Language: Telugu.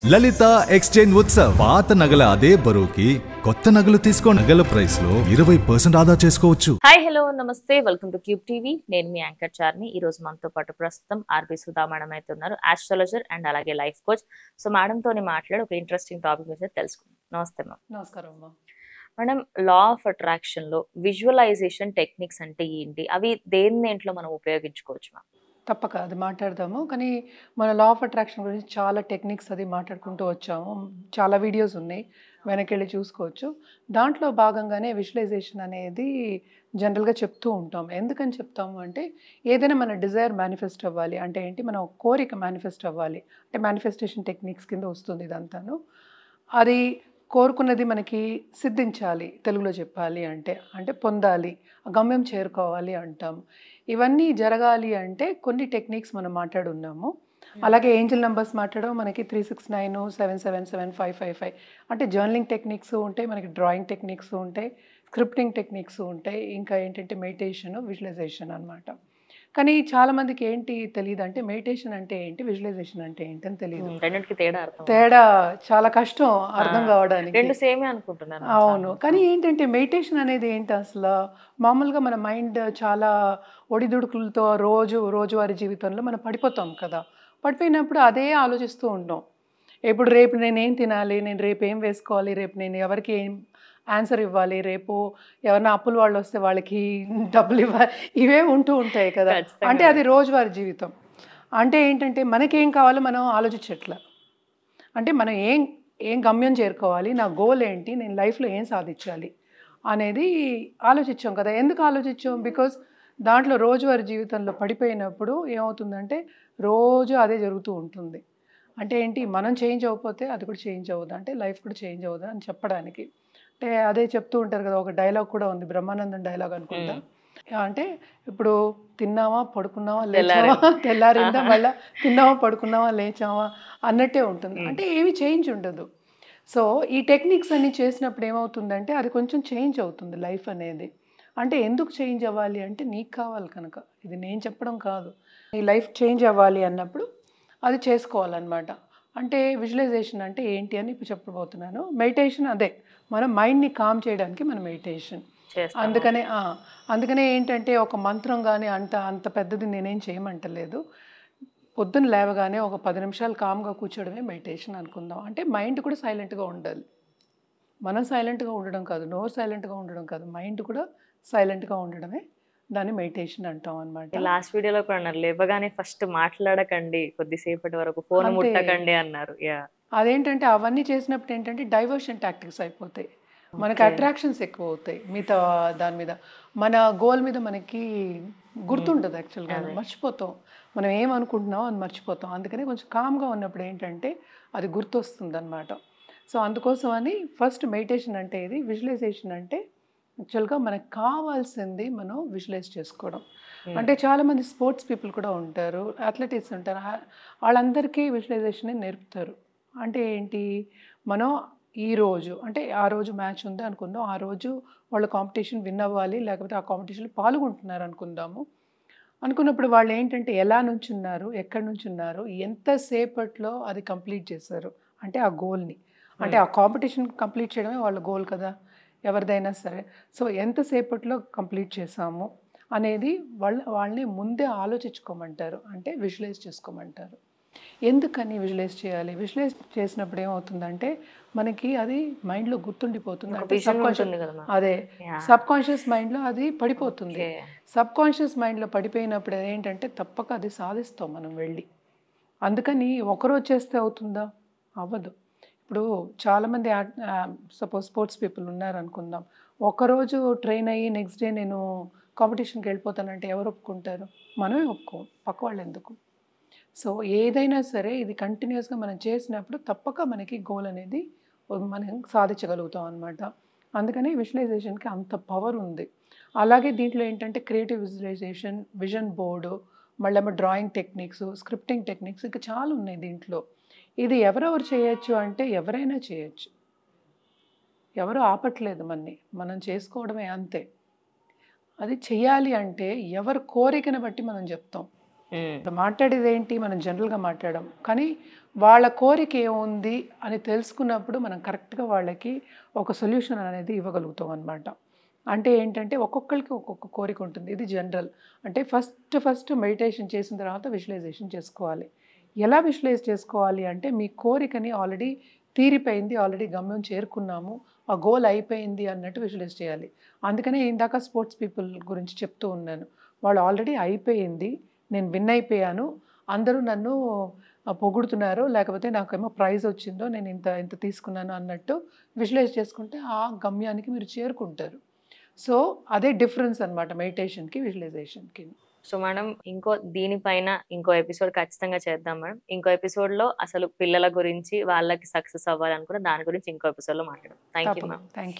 లలిత ఎక్స్చేంజ్ ఉత్సవ్ పాత నగల అదే బరువుకి కొత్త నగలు తీసుకో నగల ప్రైస్ లో 20% ఆదా చేసుకోవచ్చు. హాయ్ హలో నమస్తే వెల్కమ్ టు క్యూబ్ టీవీ. నేను మీ యాంకర్ చార్మి. ఈ రోజు మనతో పాటు ప్రస్తుతం ఆర్బి సుధా మేడం అయితే ఉన్నారు, ఆస్ట్రాలజర్ అండ్ అలాగే లైఫ్ కోచ్. సో మేడం తోని మాట్లాడి ఒక ఇంట్రెస్టింగ్ టాపిక్ మీద తెలుసుకుందాం. నమస్తే మ్యామ్. నమస్కారం అమ్మా. మేడం, లా ఆఫ్ అట్రాక్షన్ లో విజువలైజేషన్ టెక్నిక్స్ అంటే ఏంటి, అవి దేంట్లో మనం ఉపయోగించుకోవచ్చు మ్యామ్? తప్పక అది మాట్లాడదాము. కానీ మన లా ఆఫ్ అట్రాక్షన్ గురించి చాలా టెక్నిక్స్ అది మాట్లాడుకుంటూ వచ్చాము. చాలా వీడియోస్ ఉన్నాయి, వెనకెళ్ళి చూసుకోవచ్చు. దాంట్లో భాగంగానే విజువలైజేషన్ అనేది జనరల్గా చెప్తూ ఉంటాం. ఎందుకని చెప్తాము అంటే, ఏదైనా మన డిజైర్ మేనిఫెస్ట్ అవ్వాలి అంటే ఏంటి, మన కోరిక మేనిఫెస్ట్ అవ్వాలి అంటే మేనిఫెస్టేషన్ టెక్నిక్స్ కింద వస్తుంది ఇదంతాను. అది కోరుకున్నది మనకి సిద్ధించాలి, తెలుగులో చెప్పాలి అంటే అంటే పొందాలి, గమ్యం చేరుకోవాలి అంటాం. ఇవన్నీ జరగాలి అంటే కొన్ని టెక్నిక్స్ మనం మాట్లాడున్నాము. అలాగే ఏంజిల్ నెంబర్స్ మాట్లాడడం, మనకి 369 777 555 అంటే జర్నలింగ్ టెక్నిక్స్ ఉంటాయి, మనకి డ్రాయింగ్ టెక్నిక్స్ ఉంటాయి, స్క్రిప్టింగ్ టెక్నిక్స్ ఉంటాయి, ఇంకా ఏంటంటే మెడిటేషన్, విజువలైజేషన్ అనమాట. కానీ చాలామందికి ఏంటి తెలియదు అంటే, మెడిటేషన్ అంటే ఏంటి, విజువలైజేషన్ అంటే ఏంటి అని తెలియదు. రెండింటికి తేడా అర్థం తేడా చాలా కష్టం అర్థం కావడానికి. రెండు సేమే అనుకుంటున్నాను. అవును, కానీ ఏంటంటే మెడిటేషన్ అనేది ఏంటి అసలు, మామూలుగా మన మైండ్ చాలా ఒడిదుడుకులతో రోజువారీ జీవితంలో మనం పడిపోతాం కదా. పడిపోయినప్పుడు అదే ఆలోచిస్తూ ఉంటాం. ఇప్పుడు రేపు నేనేం తినాలి, నేను రేపు ఏం వేసుకోవాలి, రేపు నేను ఎవరికి ఏం ఆన్సర్ ఇవ్వాలి, రేపు ఎవరైనా అప్పుల వాళ్ళు వస్తే వాళ్ళకి డబ్బులు ఇవ్వాలి, ఇవే ఉంటూ ఉంటాయి కదా. అంటే అది రోజువారీ జీవితం. అంటే ఏంటంటే మనకేం కావాలో మనం ఆలోచించట్ల. అంటే మనం ఏం ఏం గమ్యం చేరుకోవాలి, నా గోల్ ఏంటి, నేను లైఫ్లో ఏం సాధించాలి అనేది ఆలోచించాం కదా. ఎందుకు ఆలోచించాం? బికాజ్ దాంట్లో రోజువారీ జీవితంలో పడిపోయినప్పుడు ఏమవుతుందంటే రోజు అదే జరుగుతూ ఉంటుంది. అంటే ఏంటి, మనం చేంజ్ అవ్వకపోతే అది కూడా చేంజ్ అవ్వదు, అంటే లైఫ్ కూడా చేంజ్ అవ్వదు అని చెప్పడానికి. అంటే అదే చెప్తూ ఉంటారు కదా, ఒక డైలాగ్ కూడా ఉంది, బ్రహ్మానందం డైలాగ్ అనుకుంటా. అంటే ఇప్పుడు తిన్నావా పడుకున్నావా లేచావా, తెల్లారిందా మళ్ళీ తిన్నావా పడుకున్నావా లేచావా అన్నట్టే ఉంటుంది. అంటే ఏమి చేంజ్ ఉండదు. సో ఈ టెక్నిక్స్ అన్ని చేసినప్పుడు ఏమవుతుందంటే అది కొంచెం చేంజ్ అవుతుంది లైఫ్ అనేది. అంటే ఎందుకు చేంజ్ అవ్వాలి అంటే, నీకు కావాలి కనుక, ఇది నేను చెప్పడం కాదు. నీ లైఫ్ చేంజ్ అవ్వాలి అన్నప్పుడు అది చేసుకోవాలన్నమాట. అంటే విజువలైజేషన్ అంటే ఏంటి అని ఇప్పుడు చెప్పబోతున్నాను. మెడిటేషన్ అదే, మన మైండ్ని కామ్ చేయడానికి మన మెడిటేషన్. అందుకనే ఏంటంటే ఒక మంత్రం కానీ అంత పెద్దది నేనేం చేయమంటలేదు. పొద్దున్న లేవగానే ఒక 10 నిమిషాలు కామ్గా కూర్చోవడమే మెడిటేషన్ అనుకుందాం. అంటే మైండ్ కూడా సైలెంట్గా ఉండాలి. మనం సైలెంట్గా ఉండడం కాదు, నోరు సైలెంట్గా ఉండడం కాదు, మైండ్ కూడా సైలెంట్గా ఉండడమే దాన్ని మెడిటేషన్ అంటాం అనమాట. లాస్ట్ వీడియోలో కూడా అన్నారు, లేవగానే ఫస్ట్ మాట్లాడకండి, కొద్దిసేపటి వరకు ఫోన్ ముట్టకండి అన్నారు. అదేంటంటే అవన్నీ చేసినప్పుడు ఏంటంటే డైవర్షన్ టాక్టిక్స్ అయిపోతాయి, మనకి అట్రాక్షన్స్ ఎక్కువ అవుతాయి మిగతా దాని మీద. మన గోల్ మీద మనకి గుర్తుంటుంది, యాక్చువల్గా మర్చిపోతాం, మనం ఏమనుకుంటున్నామో అది మర్చిపోతాం. అందుకని కొంచెం కామ్గా ఉన్నప్పుడు ఏంటంటే అది గుర్తొస్తుంది అనమాట. సో అందుకోసం అని ఫస్ట్ మెడిటేషన్ అంటే ఇది. విజువలైజేషన్ అంటే యాక్చువల్గా మనకు కావాల్సింది మనం విజువలైజ్ చేసుకోవడం. అంటే చాలామంది స్పోర్ట్స్ పీపుల్ కూడా ఉంటారు, అథ్లెటిక్స్ ఉంటారు, వాళ్ళందరికీ విజువలైజేషన్ నేర్పుతారు. అంటే ఏంటి, మనం ఈరోజు అంటే ఆ రోజు మ్యాచ్ ఉంది అనుకుందాం, ఆ రోజు వాళ్ళు కాంపిటీషన్ విన్ అవ్వాలి, లేకపోతే ఆ కాంపిటీషన్లో పాల్గొంటున్నారు అనుకుందాము. అనుకున్నప్పుడు వాళ్ళు ఏంటంటే ఎలా నుంచున్నారు, ఎక్కడి నుంచి ఉన్నారు, ఎంతసేపట్లో అది కంప్లీట్ చేశారు అంటే ఆ గోల్ని, అంటే ఆ కాంపిటీషన్ కంప్లీట్ చేయడమే వాళ్ళ గోల్ కదా ఎవరిదైనా సరే. సో ఎంతసేపట్లో కంప్లీట్ చేసాము అనేది వాళ్ళని ముందే ఆలోచించుకోమంటారు, అంటే విజువలైజ్ చేసుకోమంటారు. ఎందుకని విజువలైజ్ చేయాలి? విజువలైజ్ చేసినప్పుడు ఏమవుతుందంటే మనకి అది మైండ్లో గుర్తుండిపోతుంది. అంటే సబ్ కాన్షియస్ మైండ్లో అది పడిపోతుంది. సబ్ కాన్షియస్ మైండ్లో పడిపోయినప్పుడు ఏంటంటే తప్పక అది సాధిస్తాం మనం వెళ్ళి. అందుకని ఒకరోజు చేస్తే అవుతుందా? అవ్వదు. ఇప్పుడు చాలామంది సపోజ్ స్పోర్ట్స్ పీపుల్ ఉన్నారనుకుందాం, ఒకరోజు ట్రైన్ అయ్యి నెక్స్ట్ డే నేను కాంపిటీషన్కి వెళ్ళిపోతానంటే ఎవరు ఒప్పుకుంటారు? మనమే ఒప్పుకోం, పక్క వాళ్ళు ఎందుకు? సో ఏదైనా సరే ఇది కంటిన్యూస్గా మనం చేసినప్పుడు తప్పక మనకి గోల్ అనేది మనం సాధించగలుగుతాం అనమాట. అందుకని విజువలైజేషన్కి అంత పవర్ ఉంది. అలాగే దీంట్లో ఏంటంటే క్రియేటివ్ విజువలైజేషన్, విజన్ బోర్డు, మళ్ళీ డ్రాయింగ్ టెక్నిక్స్, స్క్రిప్టింగ్ టెక్నిక్స్, ఇంకా చాలా ఉన్నాయి దీంట్లో. ఇది ఎవరెవరు చేయొచ్చు అంటే ఎవరైనా చేయొచ్చు, ఎవరు ఆపట్లేదు మనని, మనం చేసుకోవడమే అంతే. అది చెయ్యాలి అంటే ఎవరి కోరికను బట్టి మనం చెప్తాం. మాట్లాడేది ఏంటి, మనం జనరల్గా మాట్లాడడం, కానీ వాళ్ళ కోరిక ఏముంది అని తెలుసుకున్నప్పుడు మనం కరెక్ట్గా వాళ్ళకి ఒక సొల్యూషన్ అనేది ఇవ్వగలుగుతాం అనమాట. అంటే ఏంటంటే ఒక్కొక్కరికి ఒక్కొక్క కోరిక ఉంటుంది, ఇది జనరల్. అంటే ఫస్ట్ మెడిటేషన్ చేసిన తర్వాత విజువలైజేషన్ చేసుకోవాలి. ఎలా విజువలైజ్ చేసుకోవాలి అంటే మీ కోరికని ఆల్రెడీ తీరిపోయింది, ఆల్రెడీ గమ్యం చేరుకున్నాము, ఆ గోల్ అయిపోయింది అన్నట్టు విజువలైజ్ చేయాలి. అందుకనే ఇందాక స్పోర్ట్స్ పీపుల్ గురించి చెప్తూ ఉన్నాను. వాళ్ళు ఆల్రెడీ అయిపోయింది, నేను విన్ అయిపోయాను, అందరూ నన్ను పొగుడుతున్నారు, లేకపోతే నాకేమో ప్రైజ్ వచ్చిందో, నేను ఇంత ఇంత తీసుకున్నాను అన్నట్టు విజువలైజ్ చేసుకుంటే ఆ గమ్యానికి మీరు చేరుకుంటారు. సో అదే డిఫరెన్స్ అనమాట మెడిటేషన్కి విజువలైజేషన్కి. సో మేడం దీనిపైన ఇంకో ఎపిసోడ్ ఖచ్చితంగా చేద్దాం మేడం. ఇంకో ఎపిసోడ్ లో అసలు పిల్లల గురించి, వాళ్ళకి సక్సెస్ అవ్వాలనుకున్న దాని గురించి ఇంకో ఎపిసోడ్ లో మాట్లాడదాం. Thank you ma'am. థ్యాంక్